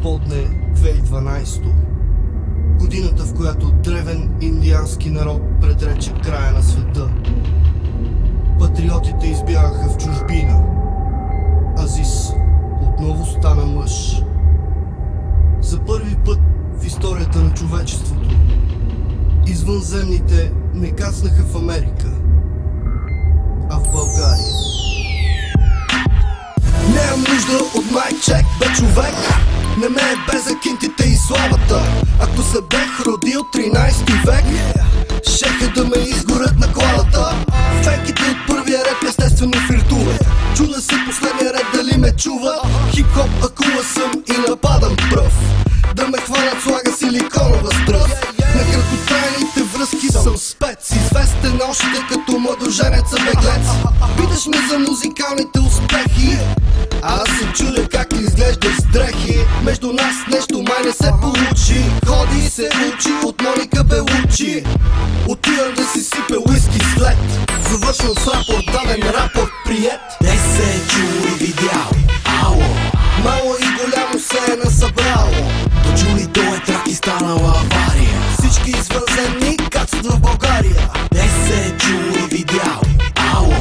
Господне 2012, годината, в която древен индиански народ предрече края на света. Патриотите избягаха в чужбина. Азис отново стана мъж. За първи път в историята на човечеството извънземните не кацнаха в Америка, а в България. Нямам нужда от майчек, бе човек. Не ме е без кинтите и славата. Ако се бех родил 13 век, щеха да ме изгорят на кладата. Фенките от първия реп естествено флиртуват. Чуда се последния ред дали ме чува. Хип-хоп акула съм и нападам пръв. Да ме хванат слага силиконова стръв. На краткотрайните връзки съм спец, известен още като младоженец беглец. Питаш ме за музикалните успехи, а аз се чудя как изглеждаш с дрехи. Между нас нещо май не се получи. Ходи и се учи от Моника Белучи. Отивам да си сипе уиски след. Завършвам с рапорт, даден рапорт приет. Не се е чул и видял, ало. Мало и голямо се е насъбрало. До чули той трак и станала авария. Всички извънземни кацат в България. Не се е чул и видял, ало.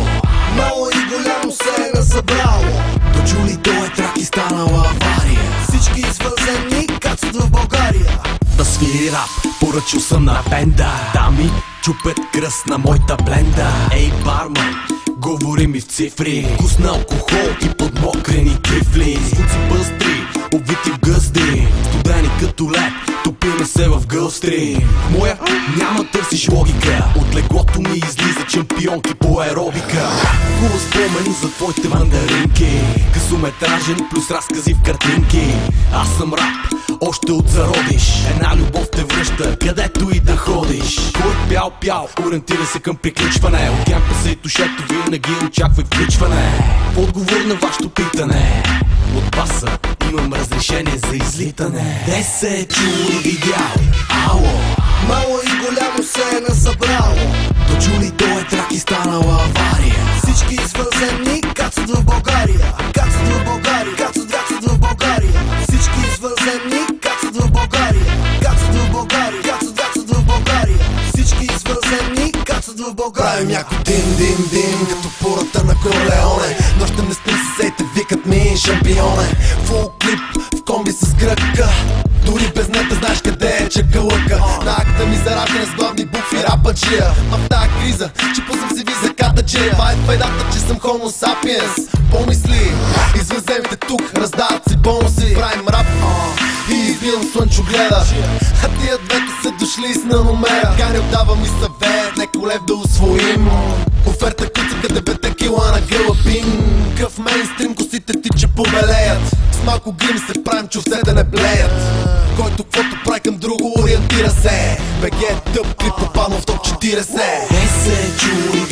Мало и голямо се е насъбрало. До чули той трак и станала авария. Всички извънземни кацат в България. Да свири рап, поръчал съм на бенда. Дами чупят кръст на моята бленда. Ей барман, говори ми в цифри. Вкус на алкохол и подмокрени трифли. Звуци пъстри, обвити в гъзди. Студени като лед, топиме се в гълстри. Моя няма търсиш логика. От леглото ми излиза чемпионки по аеробика. Хубаво спомени за твоите мандаринки. Късометражен плюс разкази в картинки. Аз съм рап, още от зародиш. Една любов те връща, където и да ходиш. Кой пял, ориентира се към приключване. От кемпаса и тушето винаги очаквай включване. В отговор на вашето питане, от баса имам разрешение за излитане. Де се е чул и видял, ало. Мало и голямо се е насъбрало. До чули той трак и станала авария. Всички извънземни кацат в България. Кацат в България, кацат в България. Всички извънземни кацат в България. Кацат в България, кацат в България. Всички извънземни кацат в България. Правим яко дим, като пората на Корлеоне. Нощем не спим, съседите викат ми шампионе. Фул клип в комби с кръка. Дори без нета знаеш къде е чакалъка. На акта ми за раждане с главни букви рападжия. А в тая криза, че пусам си ви за катаджия. Това е файдата, че съм Homo sapiens. Помисли, извънземните тук раздават си бонуси. Правим рап и избивам слънчогледа. А тия двете са дошли с на номера. Ганил дава ми съвет, леко лев да усвоим. Оферта куцака 9 кила на гълъбин. Къв мейнстрим, косите ти че побелеят. С малко грим се правим, чувсе да не блеят. Който каквото прави към друго ориентира се. БГ е тъп, клип попаднал в топ 40. Не се е чул и